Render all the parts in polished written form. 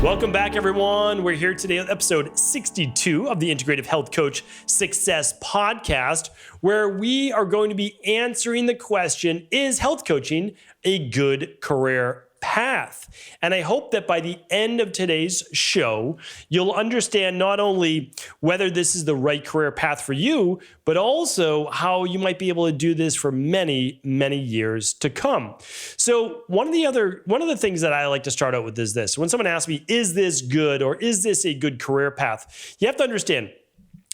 Welcome back, everyone. We're here today on episode 62 of the Integrative Health Coach Success Podcast, where we are going to be answering the question, is health coaching a good career path? And I hope that by the end of today's show, you'll understand not only whether this is the right career path for you, but also how you might be able to do this for many, many years to come. So one of the things that I like to start out with is this. When someone asks me, is this good or is this a good career path? You have to understand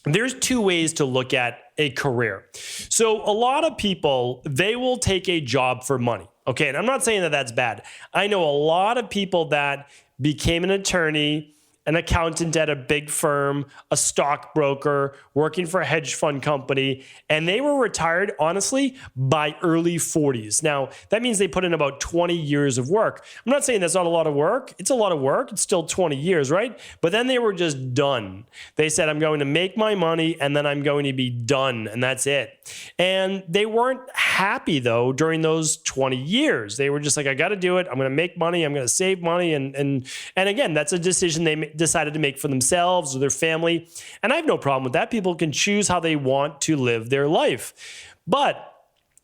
there's two ways to look at a career. So a lot of people, they will take a job for money. Okay, and I'm not saying that that's bad. I know a lot of people that became an attorney, an accountant at a big firm, a stockbroker, working for a hedge fund company, and they were retired, honestly, by early 40s. Now, that means they put in about 20 years of work. I'm not saying that's not a lot of work. It's a lot of work. It's still 20 years, right? But then they were just done. They said, I'm going to make my money, and then I'm going to be done, and that's it. And they weren't happy, though, during those 20 years. They were just like, I got to do it. I'm going to make money. I'm going to save money. And again, that's a decision they decided to make for themselves or their family. And I have no problem with that. People can choose how they want to live their life. But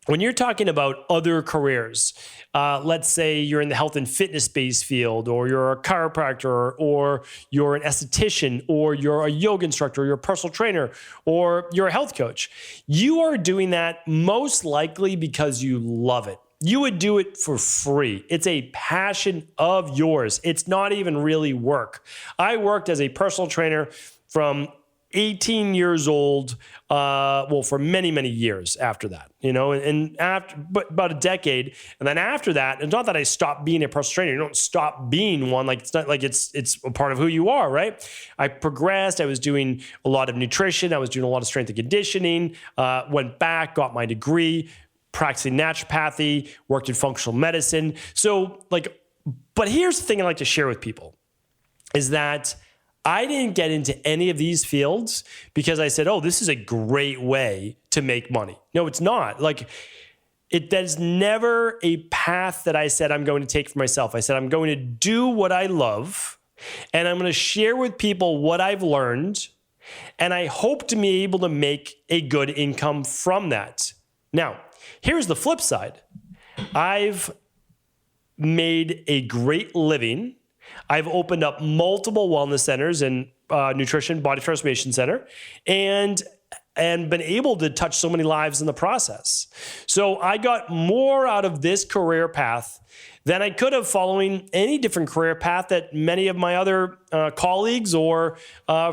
when you're talking about other careers, let's say you're in the health and fitness-based field, or you're a chiropractor, or you're an esthetician, or you're a yoga instructor, or you're a personal trainer, or you're a health coach, you are doing that most likely because you love it. You would do it for free. It's a passion of yours. It's not even really work. I worked as a personal trainer from 18 years old, for many, many years after that, but about a decade. And then after that, it's not that I stopped being a personal trainer. You don't stop being one. Like, it's not like it's a part of who you are, right? I progressed. I was doing a lot of nutrition. I was doing a lot of strength and conditioning, went back, got my degree, practicing naturopathy, worked in functional medicine. But here's the thing I like to share with people is that I didn't get into any of these fields because I said, oh, this is a great way to make money. No, it's not. There's never a path that I said I'm going to take for myself. I said, I'm going to do what I love, and I'm going to share with people what I've learned, and I hope to be able to make a good income from that. Now, here's the flip side. I've made a great living. I've opened up multiple wellness centers and nutrition, body transformation center, and been able to touch so many lives in the process. So I got more out of this career path than I could have following any different career path that many of my other colleagues or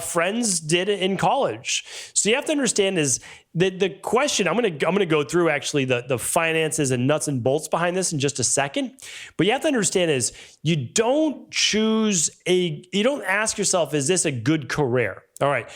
friends did in college. So you have to understand is that the question, I'm gonna go through actually the finances and nuts and bolts behind this in just a second. But you have to understand is you don't ask yourself, is this a good career? All right.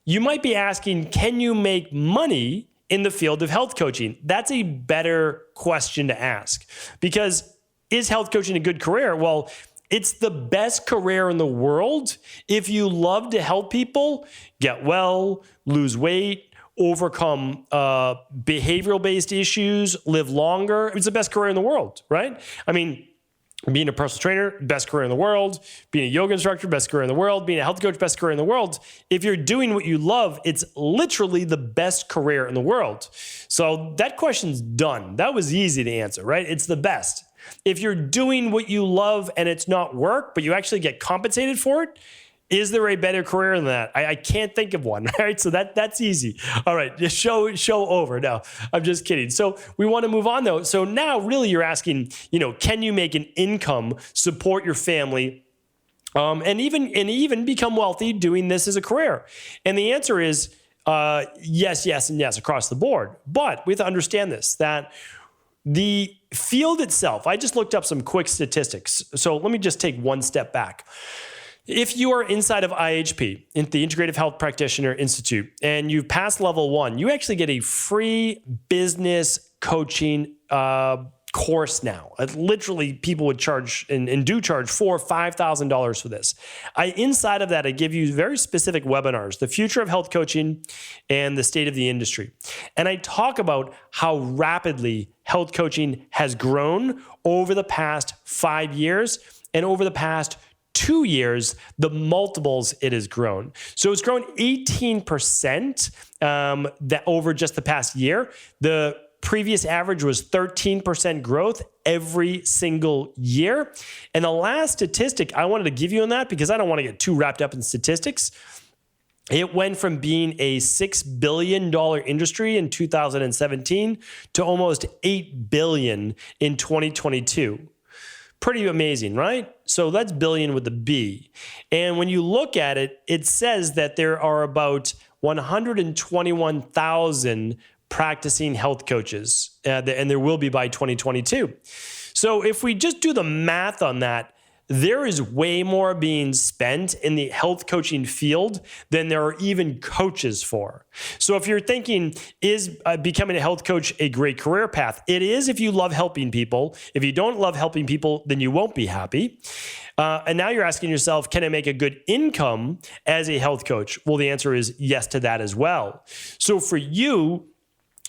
You might be asking, can you make money in the field of health coaching? That's a better question to ask, because is health coaching a good career? Well, it's the best career in the world if you love to help people get well, lose weight, overcome behavioral-based issues, live longer. It's the best career in the world, right? I mean, being a personal trainer, best career in the world. Being a yoga instructor, best career in the world. Being a health coach, best career in the world. If you're doing what you love, it's literally the best career in the world. So that question's done. That was easy to answer, right? It's the best. If you're doing what you love and it's not work, but you actually get compensated for it, is there a better career than that? I can't think of one, right? So that's easy. All right, just show over. No, I'm just kidding. So we want to move on though. So now really you're asking, can you make an income, support your family, and even become wealthy doing this as a career? And the answer is yes, and yes across the board. But we have to understand this, that the field itself, I just looked up some quick statistics. So let me just take one step back. If you are inside of IHP, in the Integrative Health Practitioner Institute, and you've passed level 1, you actually get a free business coaching course now. Literally, people would charge and do charge $4,000 or $5,000 for this. Inside of that, I give you very specific webinars, the future of health coaching and the state of the industry. And I talk about how rapidly health coaching has grown over the past 5 years and over the past 2 years, the multiples it has grown. So it's grown 18% that over just the past year. The previous average was 13% growth every single year. And the last statistic I wanted to give you on that, because I don't want to get too wrapped up in statistics, it went from being a $6 billion industry in 2017 to almost $8 billion in 2022. Pretty amazing, right? So that's billion with the B. And when you look at it, it says that there are about 121,000 practicing health coaches, and there will be by 2022. So if we just do the math on that, there is way more being spent in the health coaching field than there are even coaches for. So if you're thinking, is becoming a health coach a great career path? It is if you love helping people. If you don't love helping people, then you won't be happy. And now you're asking yourself, can I make a good income as a health coach? Well, the answer is yes to that as well. So for you,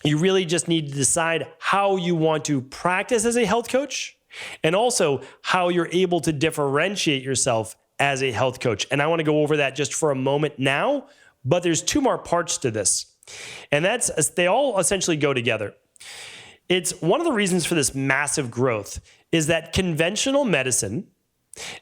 you really just need to decide how you want to practice as a health coach, and also how you're able to differentiate yourself as a health coach. And I want to go over that just for a moment now, but there's two more parts to this. And they all essentially go together. It's one of the reasons for this massive growth is that conventional medicine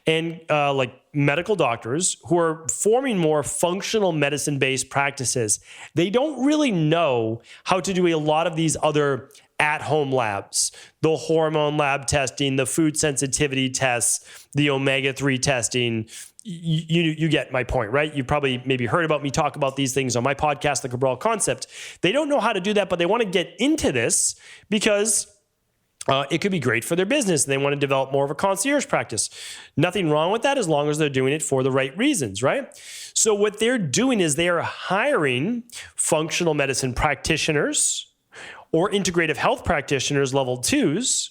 and like medical doctors who are forming more functional medicine-based practices, they don't really know how to do a lot of these other at-home labs, the hormone lab testing, the food sensitivity tests, the omega-3 testing. You get my point, right? You probably maybe heard about me talk about these things on my podcast, The Cabral Concept. They don't know how to do that, but they want to get into this because it could be great for their business. They want to develop more of a concierge practice. Nothing wrong with that as long as they're doing it for the right reasons, right? So what they're doing is they are hiring functional medicine practitioners or integrative health practitioners, level 2s,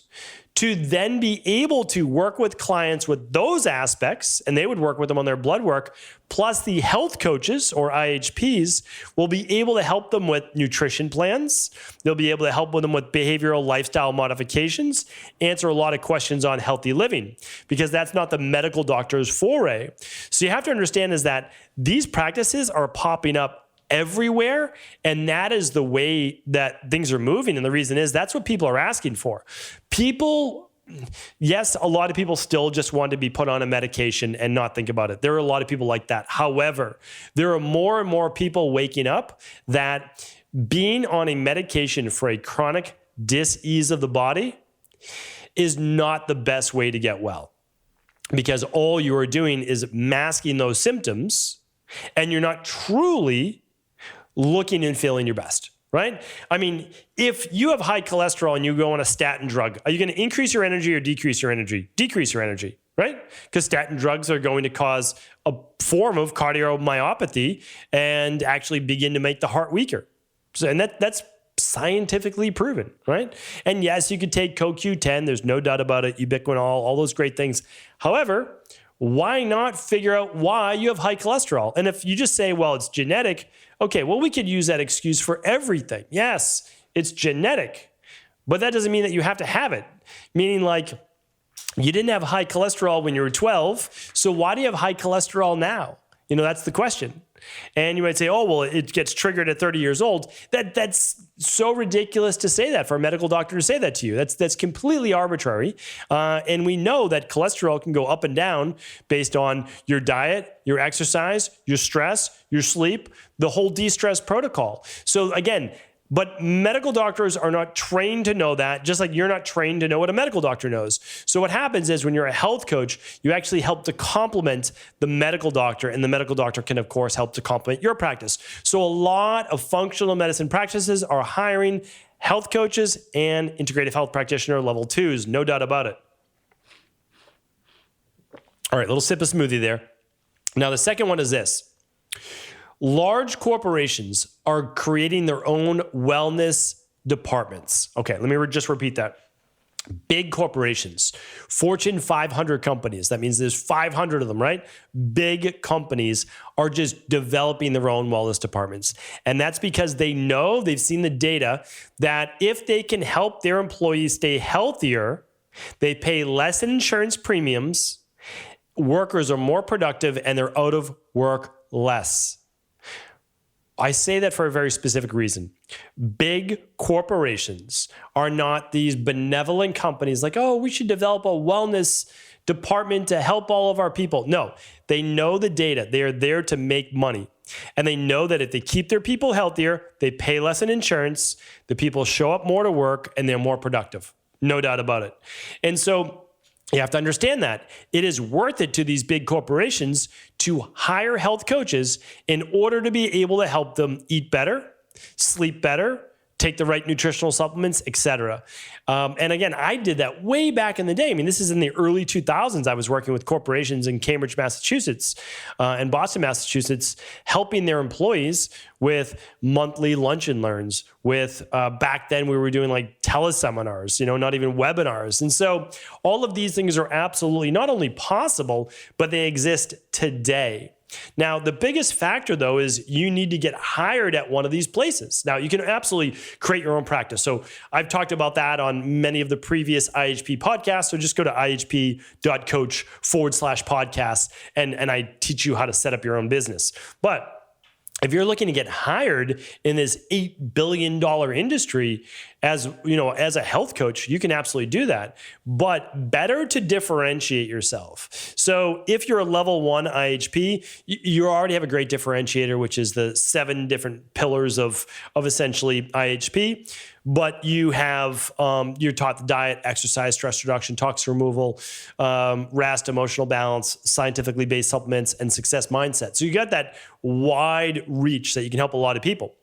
to then be able to work with clients with those aspects, and they would work with them on their blood work, plus the health coaches or IHPs will be able to help them with nutrition plans. They'll be able to help them with behavioral lifestyle modifications, answer a lot of questions on healthy living, because that's not the medical doctor's foray. So you have to understand is that these practices are popping up everywhere, and that is the way that things are moving. And the reason is that's what people are asking for. Yes, a lot of people still just want to be put on a medication and not think about it. There are a lot of people like that. However, there are more and more people waking up that being on a medication for a chronic dis-ease of the body is not the best way to get well, because all you are doing is masking those symptoms, and you're not truly looking and feeling your best, right? I mean, if you have high cholesterol and you go on a statin drug, are you going to increase your energy or decrease your energy? Decrease your energy, right? Because statin drugs are going to cause a form of cardiomyopathy and actually begin to make the heart weaker. So, and that's scientifically proven, right? And yes, you could take CoQ10. There's no doubt about it. Ubiquinol, all those great things. However, why not figure out why you have high cholesterol? And if you just say, well, it's genetic, okay, well, we could use that excuse for everything. Yes, it's genetic, but that doesn't mean that you have to have it. Meaning like you didn't have high cholesterol when you were 12, so why do you have high cholesterol now? You know, that's the question. And you might say, oh, well, it gets triggered at 30 years old. That's so ridiculous to say that, for a medical doctor to say that to you. That's completely arbitrary. And we know that cholesterol can go up and down based on your diet, your exercise, your stress, your sleep, the whole de-stress protocol. So again, but medical doctors are not trained to know that, just like you're not trained to know what a medical doctor knows. So what happens is when you're a health coach, you actually help to complement the medical doctor, and the medical doctor can, of course, help to complement your practice. So a lot of functional medicine practices are hiring health coaches and integrative health practitioner level 2s, no doubt about it. All right, little sip of smoothie there. Now, the second one is this. Large corporations are creating their own wellness departments. Okay, let me just repeat that. Big corporations, Fortune 500 companies, that means there's 500 of them, right? Big companies are just developing their own wellness departments. And that's because they know, they've seen the data, that if they can help their employees stay healthier, they pay less in insurance premiums, workers are more productive and they're out of work less. I say that for a very specific reason. Big corporations are not these benevolent companies like, oh, we should develop a wellness department to help all of our people. No, they know the data. They are there to make money. And they know that if they keep their people healthier, they pay less in insurance, the people show up more to work, and they're more productive. No doubt about it. And so you have to understand that it is worth it to these big corporations to hire health coaches in order to be able to help them eat better, sleep better, take the right nutritional supplements, etc. And again, I did that way back in the day. I mean, this is in the early 2000s. I was working with corporations in Cambridge, Massachusetts, and Boston, Massachusetts, helping their employees with monthly lunch and learns. With back then, we were doing like teleseminars, not even webinars. And so all of these things are absolutely not only possible, but they exist today. Now, the biggest factor, though, is you need to get hired at one of these places. Now, you can absolutely create your own practice. So I've talked about that on many of the previous IHP podcasts. So just go to ihp.coach/podcast, and I teach you how to set up your own business. But if you're looking to get hired in this $8 billion industry as a health coach, you can absolutely do that, but better to differentiate yourself. So if you're a level 1 IHP, you already have a great differentiator, which is the 7 different pillars of essentially IHP. But you have, you're taught the diet, exercise, stress reduction, toxin removal, rest, emotional balance, scientifically based supplements, and success mindset. So you got that wide reach that you can help a lot of people.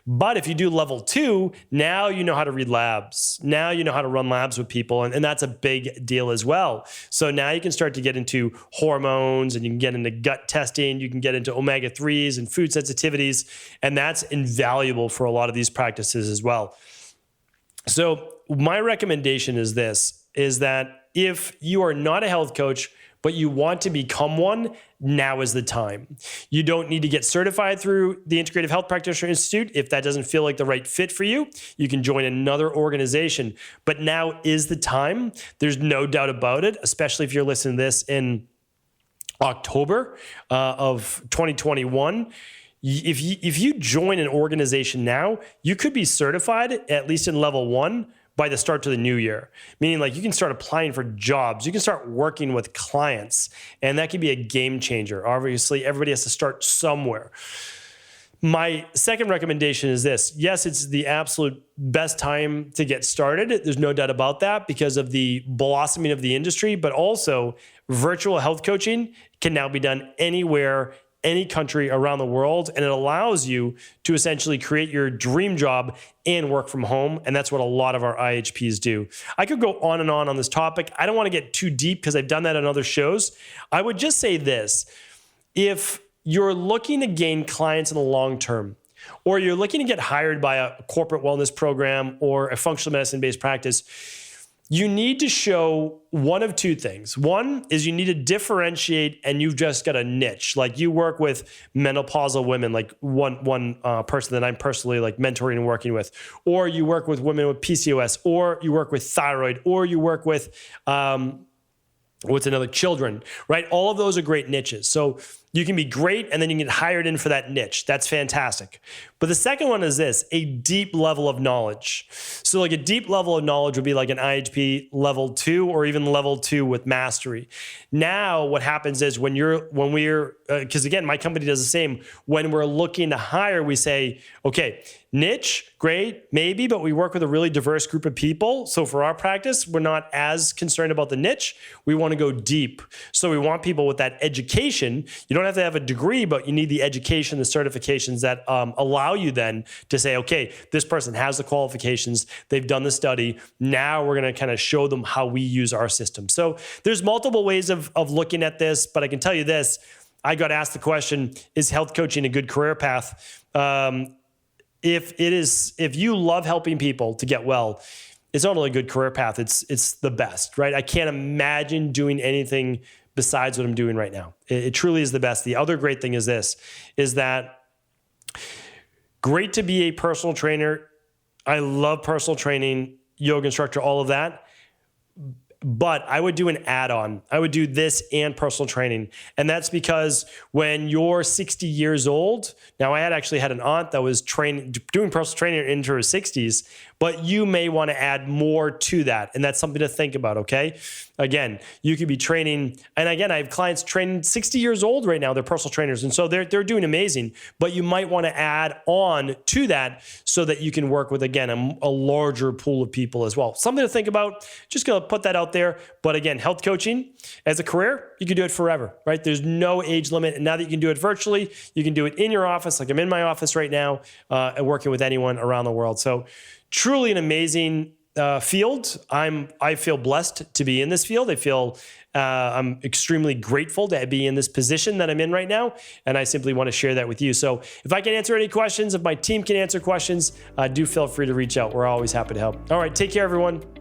But if you do level 2, now you know how to read labs. Now you know how to run labs with people. And that's a big deal as well. So now you can start to get into hormones, and you can get into gut testing. You can get into omega-3s and food sensitivities. And that's invaluable for a lot of these practices as well. So my recommendation is this, is that if you are not a health coach, but you want to become one, now is the time. You don't need to get certified through the Integrative Health Practitioner Institute. If that doesn't feel like the right fit for you, you can join another organization. But now is the time. There's no doubt about it, especially if you're listening to this in October of 2021. If you join an organization now, you could be certified, at least in level 1, by the start to the new year. Meaning like you can start applying for jobs, you can start working with clients, and that could be a game changer. Obviously, everybody has to start somewhere. My second recommendation is this. Yes, it's the absolute best time to get started. There's no doubt about that because of the blossoming of the industry, but also virtual health coaching can now be done anywhere, any country around the world, and it allows you to essentially create your dream job and work from home, and that's what a lot of our IHPs do. I could go on and on this topic. I don't want to get too deep because I've done that on other shows. I would just say this. If you're looking to gain clients in the long term, or you're looking to get hired by a corporate wellness program or a functional medicine-based practice, you need to show one of two things. One is you need to differentiate, and you've just got a niche. Like you work with menopausal women, like one person that I'm personally like mentoring and working with, or you work with women with PCOS, or you work with thyroid, or you work with children, right? All of those are great niches. So you can be great, and then you can get hired in for that niche. That's fantastic. But the second one is this, a deep level of knowledge. So like a deep level of knowledge would be like an IHP level 2 or even level 2 with mastery. Now what happens is when we're, because again, my company does the same. When we're looking to hire, we say, okay, niche, great, maybe, but we work with a really diverse group of people. So for our practice, we're not as concerned about the niche. We want to go deep. So we want people with that education. You don't have to have a degree, but you need the education, the certifications that allow you then to say, okay, this person has the qualifications, they've done the study. Now we're going to kind of show them how we use our system. So there's multiple ways of looking at this, but I can tell you this. I got asked the question, is health coaching a good career path? If you love helping people to get well, it's not only a good career path, it's the best, right? I can't imagine doing anything besides what I'm doing right now. It truly is the best. The other great thing is this, is that great to be a personal trainer. I love personal training, yoga instructor, all of that. but I would do an add-on. I would do this and personal training. And that's because when you're 60 years old, now I had actually had an aunt that was doing personal training into her 60s, but you may want to add more to that. And that's something to think about, okay? Again, you could be training, and again, I have clients training 60 years old right now, they're personal trainers. And so they're doing amazing, but you might want to add on to that so that you can work with, again, a larger pool of people as well. Something to think about, just going to put that out there. But again, health coaching as a career, you can do it forever, right? There's no age limit. And now that you can do it virtually, you can do it in your office, like I'm in my office right now, and working with anyone around the world. So truly an amazing field. I feel blessed to be in this field. I feel I'm extremely grateful to be in this position that I'm in right now. And I simply want to share that with you. So if I can answer any questions, if my team can answer questions, do feel free to reach out. We're always happy to help. All right. Take care, everyone.